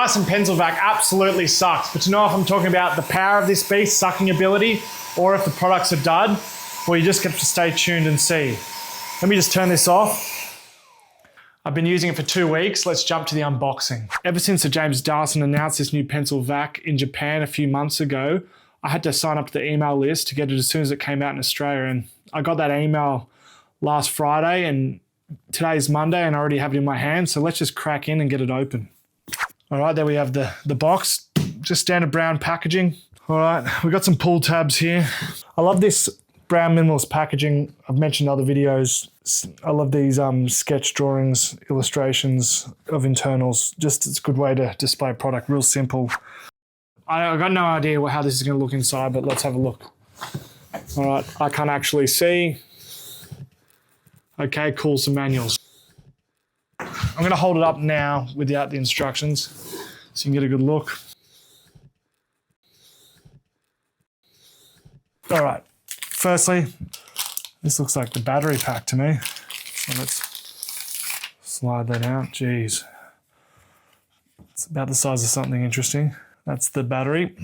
Dyson Pencil Vac absolutely sucks, but to know if I'm talking about the power of this beast, sucking ability, or if the product's a dud, well, you just have to stay tuned and see. Let me just turn this off. I've been using it for 2 weeks. Let's jump to the unboxing. Ever since Sir James Dyson announced this new pencil vac in Japan a few months ago, I had to sign up to the email list to get it as soon as it came out in Australia. And I got that email last Friday, and today's Monday, and I already have it in my hand. So let's just crack in and get it open. All right, there we have the box, just standard brown packaging. All right, we've got some pull tabs here. I love this brown minimalist packaging. I've mentioned in other videos. I love these sketch drawings, illustrations of internals. Just it's a good way to display a product, real simple. I got no idea how this is going to look inside, but let's have a look. All right, I can't actually see. Okay, cool, some manuals. I'm going to hold it up now without the instructions so you can get a good look. All right, firstly, this looks like the battery pack to me. So let's slide that out. Jeez. It's about the size of something interesting. That's the battery.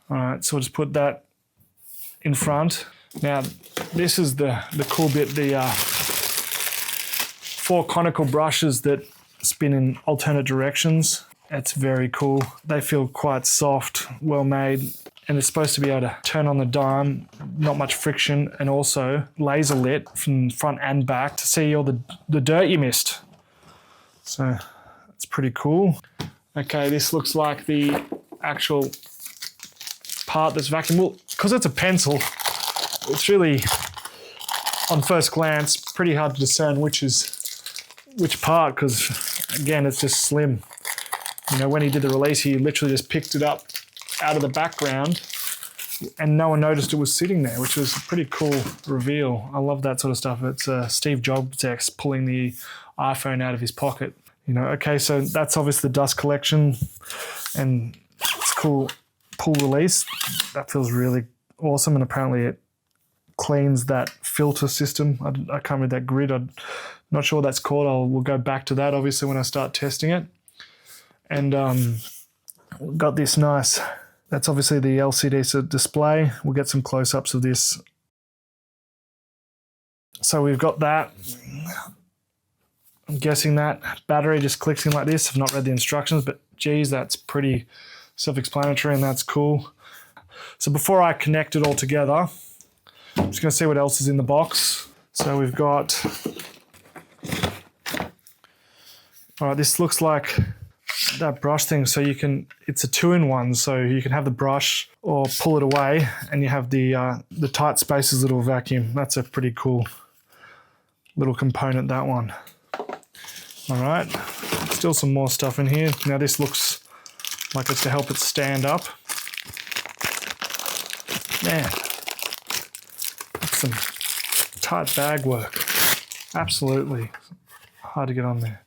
All right, so we'll just put that in front. Now, this is the cool bit, the 4 conical brushes that spin in alternate directions. That's very cool. They feel quite soft, well made, and it's supposed to be able to turn on the dime, not much friction, and also laser lit from front and back to see all the dirt you missed. So that's pretty cool. Okay, this looks like the actual part that's vacuum. Well, because it's a pencil, it's really, on first glance, pretty hard to discern which part, because again, it's just slim. You know, when he did the release, he literally just picked it up out of the background and no one noticed it was sitting there, which was a pretty cool reveal. I love that sort of stuff. It's Steve Jobs pulling the iPhone out of his pocket. You know, okay, so that's obviously the dust collection, and it's cool pull release. That feels really awesome, and apparently it cleans that filter system. I can't read that grid. I'm not sure what that's called. We'll go back to that obviously when I start testing it. And we've got this nice, that's obviously the LCD display. We'll get some close-ups of this. So we've got that. I'm guessing that battery just clicks in like this. I've not read the instructions, but geez, that's pretty self-explanatory, and that's cool. So before I connect it all together, I'm just going to see what else is in the box. So we've got, all right, this looks like that brush thing. So you can, it's a 2-in-1. So you can have the brush or pull it away, and you have the tight spaces little vacuum. That's a pretty cool little component, that one. All right, still some more stuff in here. Now this looks like it's to help it stand up. Man, that's some tight bag work. Absolutely hard to get on there.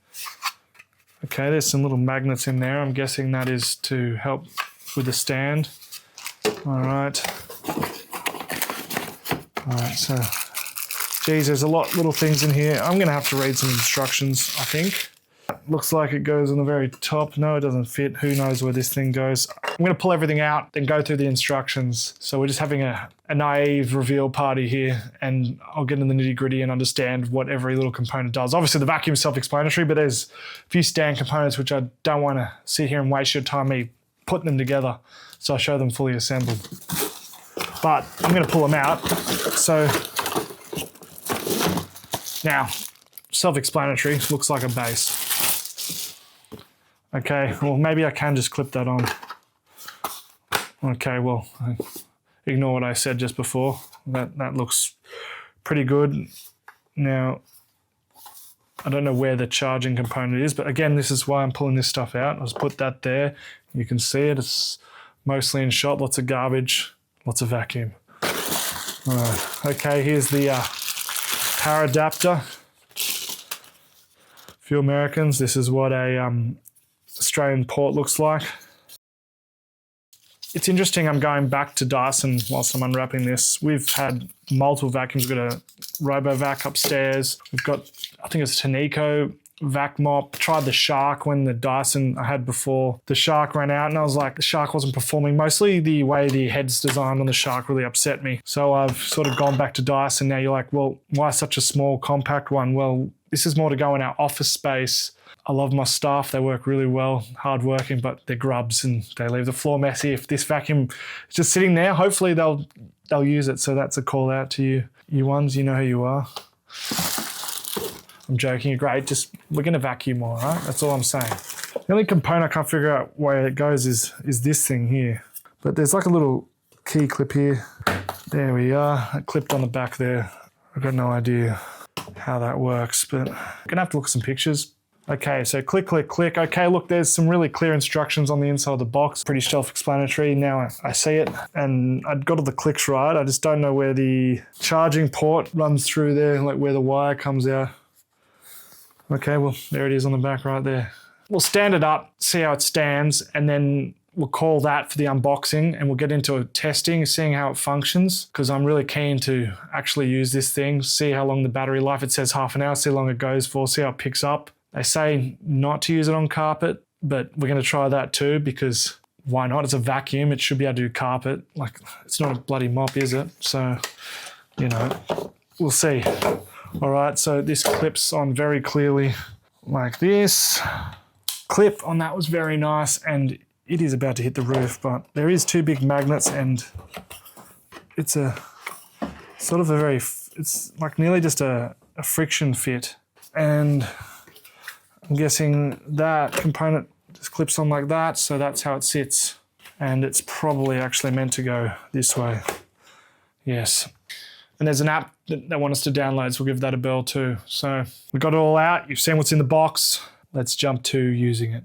Okay, there's some little magnets in there. I'm guessing that is to help with the stand. All right, so geez, there's a lot of little things in here. I'm gonna have to read some instructions, I think. Looks like it goes on the very top. No, it doesn't fit. Who knows where this thing goes? I'm gonna pull everything out, then go through the instructions. So we're just having a naive reveal party here, and I'll get into the nitty gritty and understand what every little component does. Obviously the vacuum is self-explanatory, but there's a few stand components which I don't wanna sit here and waste your time me putting them together. So I'll show them fully assembled. But I'm gonna pull them out. So now, self-explanatory, looks like a base. Okay, well maybe I can just clip that on. Okay, well, ignore what I said just before. That looks pretty good. Now, I don't know where the charging component is, but again, this is why I'm pulling this stuff out. I'll just put that there. You can see it, it's mostly in shot, lots of garbage, lots of vacuum. All right, okay, here's the power adapter. For Americans, this is what a Australian port looks like. It's interesting, I'm going back to Dyson whilst I'm unwrapping this. We've had multiple vacuums. We've got a RoboVac upstairs. We've got, I think it's Tanico. vac mop. Tried the Shark when the Dyson I had before. The Shark ran out and I was like, the Shark wasn't performing. Mostly the way the head's designed on the Shark really upset me. So I've sort of gone back to Dyson. Now you're like, well, why such a small compact one? Well, this is more to go in our office space. I love my staff. They work really well, hardworking, but they're grubs and they leave the floor messy. If this vacuum is just sitting there, hopefully they'll use it. So that's a call out to you. You ones, you know who you are. I'm joking, you're great. We're gonna vacuum more, right? That's all I'm saying. The only component I can't figure out where it goes is this thing here. But there's like a little key clip here. There we are, it clipped on the back there. I've got no idea how that works, but I'm gonna have to look at some pictures. Okay, so click, click, click. Okay, look, there's some really clear instructions on the inside of the box. Pretty self-explanatory. Now I see it, and I've got all the clicks right. I just don't know where the charging port runs through there, like where the wire comes out. Okay, well, there it is on the back right there. We'll stand it up, see how it stands, and then we'll call that for the unboxing, and we'll get into testing, seeing how it functions, because I'm really keen to actually use this thing, see how long the battery life, it says half an hour, see how long it goes for, see how it picks up. They say not to use it on carpet, but we're going to try that too, because why not? It's a vacuum. It should be able to do carpet. Like, it's not a bloody mop, is it? So, you know, we'll see. All right, so this clips on very clearly like this. Clip on that was very nice, and it is about to hit the roof, but there is two big magnets, and it's a sort of it's like nearly just a friction fit. And I'm guessing that component just clips on like that, so that's how it sits. And it's probably actually meant to go this way. Yes. And there's an app that they want us to download, so we'll give that a bell too. So we got it all out. You've seen what's in the box. Let's jump to using it.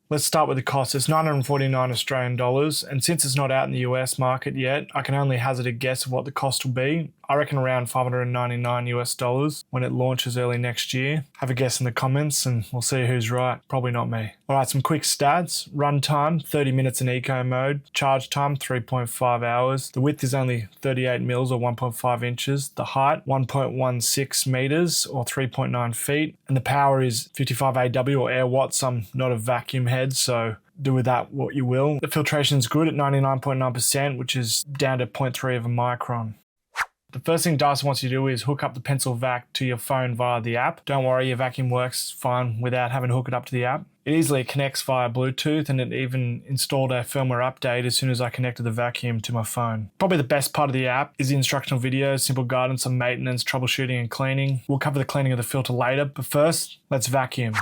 Let's start with the cost. It's 949 Australian dollars, and since it's not out in the US market yet, I can only hazard a guess of what the cost will be. I reckon around $599 US dollars when it launches early next year. Have a guess in the comments and we'll see who's right. Probably not me. All right, some quick stats. Run time, 30 minutes in eco mode. Charge time, 3.5 hours. The width is only 38 mils or 1.5 inches. The height, 1.16 meters or 3.9 feet. And the power is 55 AW or air watts. I'm not a vacuum head, so do with that what you will. The filtration is good at 99.9%, which is down to 0.3 of a micron. The first thing Dyson wants you to do is hook up the Pencil Vac to your phone via the app. Don't worry, your vacuum works fine without having to hook it up to the app. It easily connects via Bluetooth, and it even installed a firmware update as soon as I connected the vacuum to my phone. Probably the best part of the app is the instructional videos, simple guidance on maintenance, troubleshooting and cleaning. We'll cover the cleaning of the filter later, but first, let's vacuum.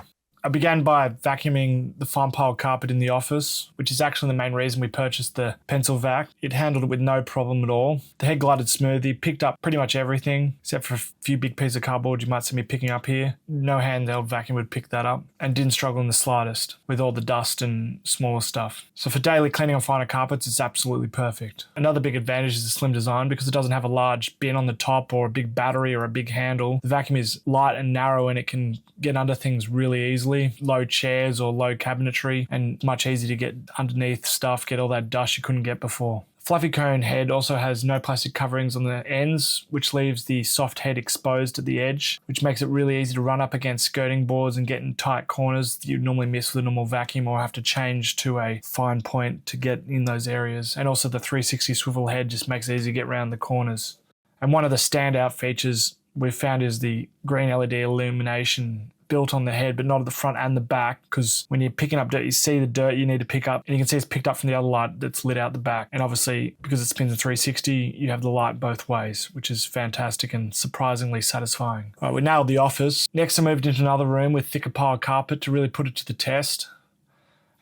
I began by vacuuming the fine pile carpet in the office, which is actually the main reason we purchased the Pencil Vac. It handled it with no problem at all. The head glided smoothly, picked up pretty much everything, except for a few big pieces of cardboard you might see me picking up here. No handheld vacuum would pick that up, and didn't struggle in the slightest with all the dust and smaller stuff. So for daily cleaning on finer carpets, it's absolutely perfect. Another big advantage is the slim design because it doesn't have a large bin on the top or a big battery or a big handle. The vacuum is light and narrow, and it can get under things really easily. Low chairs or low cabinetry, and much easier to get underneath stuff, get all that dust you couldn't get before. Fluffy cone head also has no plastic coverings on the ends, which leaves the soft head exposed at the edge, which makes it really easy to run up against skirting boards and get in tight corners that you'd normally miss with a normal vacuum or have to change to a fine point to get in those areas. And also the 360 swivel head just makes it easy to get around the corners. And one of the standout features we've found is the green LED illumination built on the head, but not at the front and the back, because when you're picking up dirt, you see the dirt you need to pick up, and you can see it's picked up from the other light that's lit out the back. And obviously, because it spins at 360, you have the light both ways, which is fantastic and surprisingly satisfying. All right, we nailed the office. Next, I moved into another room with thicker pile carpet to really put it to the test.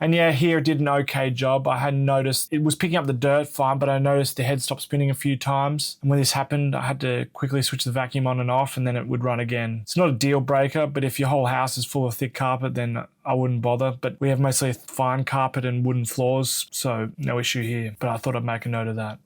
And yeah, here it did an okay job. I hadn't noticed, it was picking up the dirt fine, but I noticed the head stopped spinning a few times. And when this happened, I had to quickly switch the vacuum on and off, and then it would run again. It's not a deal breaker, but if your whole house is full of thick carpet, then I wouldn't bother. But we have mostly fine carpet and wooden floors, so no issue here. But I thought I'd make a note of that.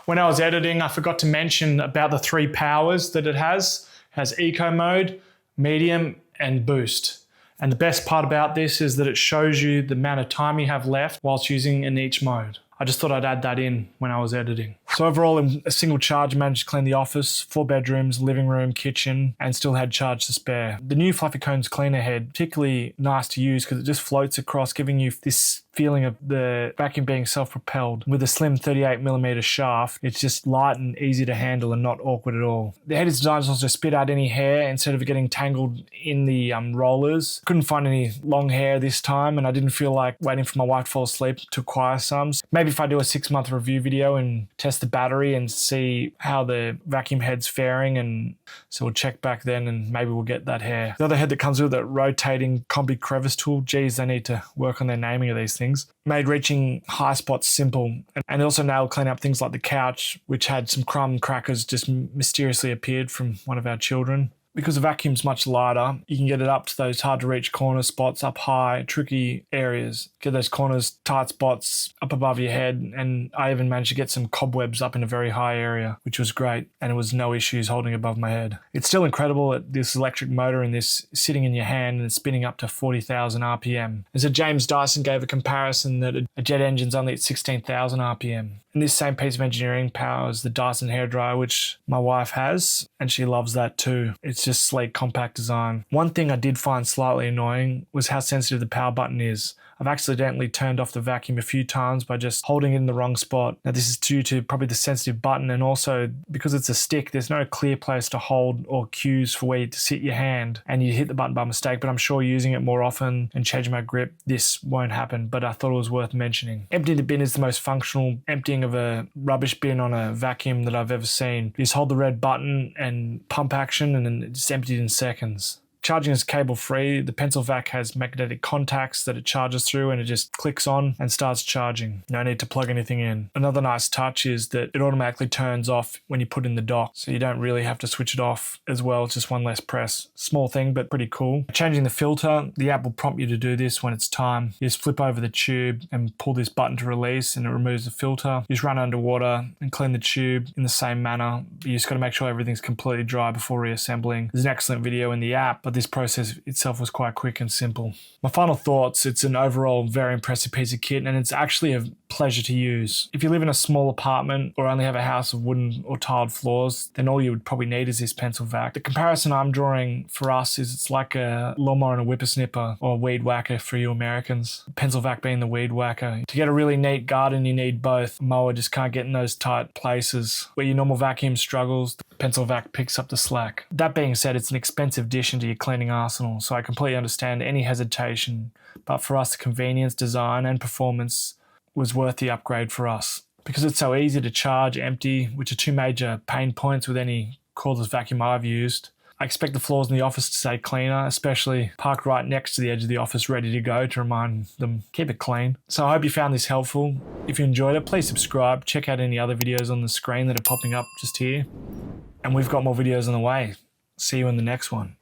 When I was editing, I forgot to mention about the 3 powers that it has. It has Eco Mode, Medium, and Boost. And the best part about this is that it shows you the amount of time you have left whilst using in each mode. I just thought I'd add that in when I was editing. So overall, in a single charge, I managed to clean the office, 4 bedrooms, living room, kitchen, and still had charge to spare. The new Fluffy Cones cleaner head, particularly nice to use because it just floats across, giving you this feeling of the vacuum being self-propelled. With a slim 38mm shaft, it's just light and easy to handle and not awkward at all. The head is designed to also spit out any hair instead of getting tangled in the rollers. Couldn't find any long hair this time, and I didn't feel like waiting for my wife to fall asleep to acquire some. Maybe if I do a 6-month review video and test the battery and see how the vacuum head's faring, and so we'll check back then and maybe we'll get that hair. The other head that comes with it, Rotating Combi-Crevice Tool. Geez, they need to work on their naming of these things. Made reaching high spots simple, and also nailed clean up things like the couch, which had some crumb crackers just mysteriously appeared from one of our children. Because the vacuum's much lighter, you can get it up to those hard to reach corner spots, up high, tricky areas. Get those corners, tight spots up above your head, and I even managed to get some cobwebs up in a very high area, which was great, and it was no issues holding above my head. It's still incredible that this electric motor and this sitting in your hand and it's spinning up to 40,000 RPM. And so James Dyson gave a comparison that a jet engine's only at 16,000 RPM. And this same piece of engineering powers the Dyson hairdryer, which my wife has, and she loves that too. It's just sleek, compact design. One thing I did find slightly annoying was how sensitive the power button is. I've accidentally turned off the vacuum a few times by just holding it in the wrong spot. Now this is due to probably the sensitive button, and also because it's a stick, there's no clear place to hold or cues for where to sit your hand, and you hit the button by mistake. But I'm sure using it more often and changing my grip, this won't happen, but I thought it was worth mentioning. Emptying the bin is the most functional emptying of a rubbish bin on a vacuum that I've ever seen. You just hold the red button and pump action, and then it's emptied in seconds. Charging is cable free. The Pencil Vac has magnetic contacts that it charges through, and it just clicks on and starts charging. No need to plug anything in. Another nice touch is that it automatically turns off when you put in the dock, so you don't really have to switch it off as well. It's just one less press. Small thing, but pretty cool. Changing the filter, the app will prompt you to do this when it's time. You just flip over the tube and pull this button to release, and it removes the filter. You just run underwater and clean the tube in the same manner. You just got to make sure everything's completely dry before reassembling. There's an excellent video in the app, but this process itself was quite quick and simple. My final thoughts, it's an overall very impressive piece of kit, and it's actually a pleasure to use. If you live in a small apartment or only have a house of wooden or tiled floors, then all you would probably need is this Pencil Vac. The comparison I'm drawing for us is it's like a lawnmower and a whippersnipper, or a weed whacker for you Americans. Pencil Vac being the weed whacker. To get a really neat garden, you need both. A mower just can't get in those tight places. Where your normal vacuum struggles, the Pencil Vac picks up the slack. That being said, it's an expensive addition to your cleaning arsenal, so I completely understand any hesitation, but for us, the convenience, design, and performance was worth the upgrade for us. Because it's so easy to charge, empty, which are two major pain points with any cordless vacuum I've used. I expect the floors in the office to stay cleaner, especially parked right next to the edge of the office, ready to go to remind them, keep it clean. So I hope you found this helpful. If you enjoyed it, please subscribe. Check out any other videos on the screen that are popping up just here. And we've got more videos on the way. See you in the next one.